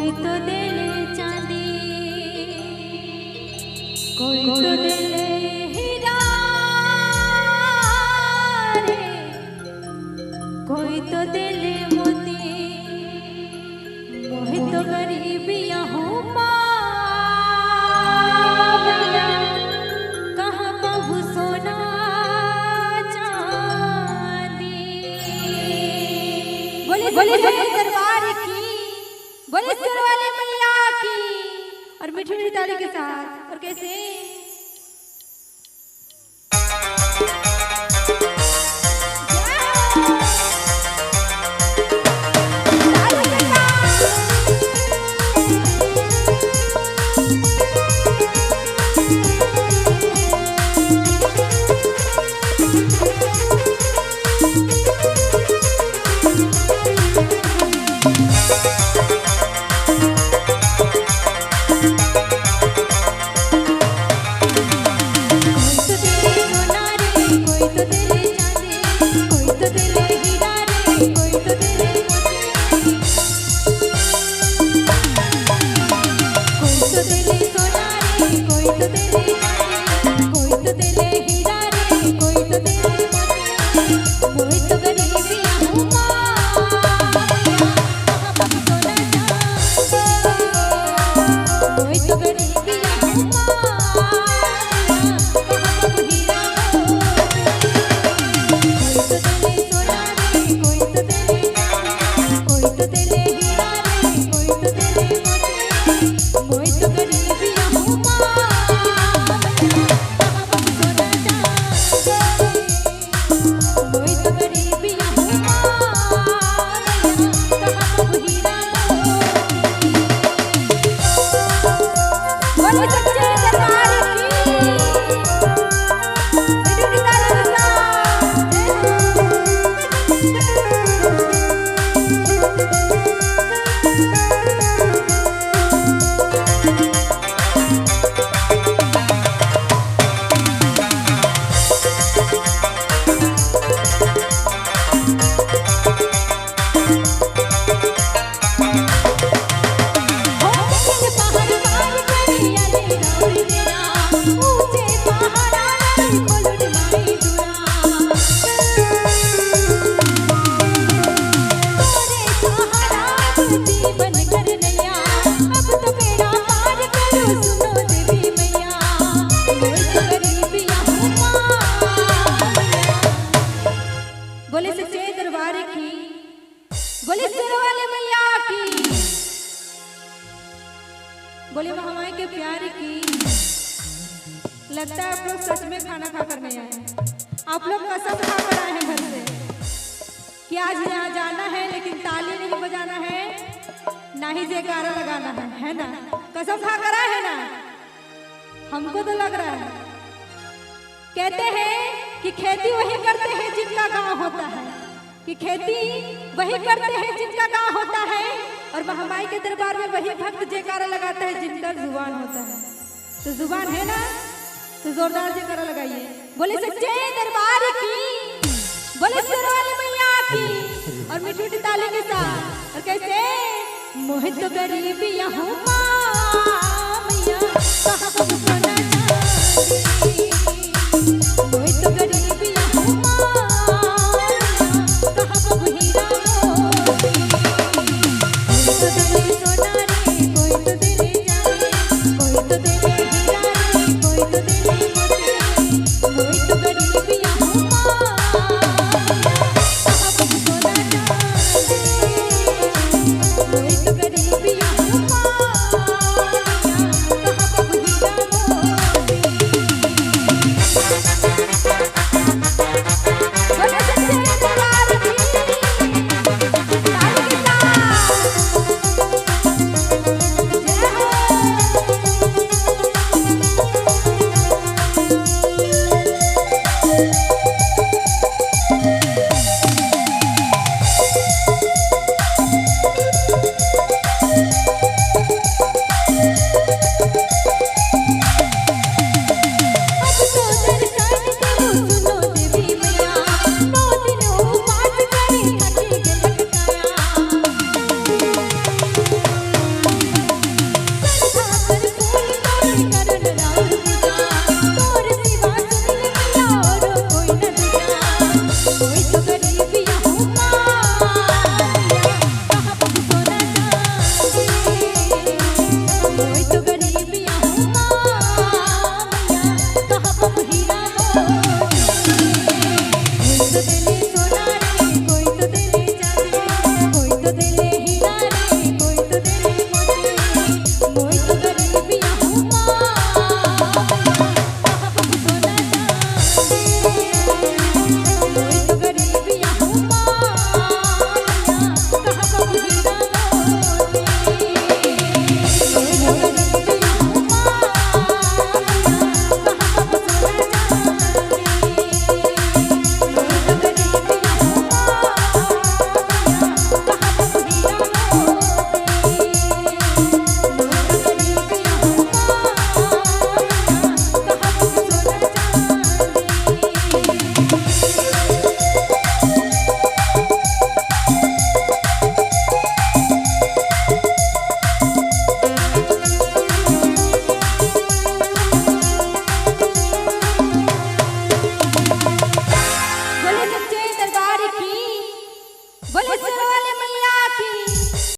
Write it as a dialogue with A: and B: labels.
A: कोई तो दिल चांदी, कोई तो दिल हीरा रे, कोई तो दिल मोती, मोहि तो गरीबियां हूँ कहाँ कहूँ सोना चांदी। बोले दरबार की, बोले सुर वाले मैया की, और मीठी मीठी ताली के साथ। और कैसे बोले सच्चे दरबार की, बोले सुर वाले मैया की, बोले महामाई के प्यार की। लगता है आप लोग सच में खाना खा कर नहीं आए, आप लोग कसम खा कर आए हैं घर से कि आज यहाँ जाना है, लेकिन ताली नहीं बजाना है, ना ही जयकारा लगाना है ना? कसम खा कर आए हैं ना? हमको तो लग रहा है। कहते हैं कि खेती वही करते हैं जिनका गांव होता है, कि खेती वही करते हैं जिनका गांव होता है, और महामाई के दरबार में वही भक्त जयकारा लगाता है जिनका जुबान होता है। तो जुबान है ना, तो जोरदार जयकारा लगाइए। बोले सच्चे दरबार की, बोले सुर वाली मैया की, और मीठी मीठी ताली के साथ। और कैसे मोहित तो गरीबियां हूँ मैया, कहाँ कहूँ सोना चांदी।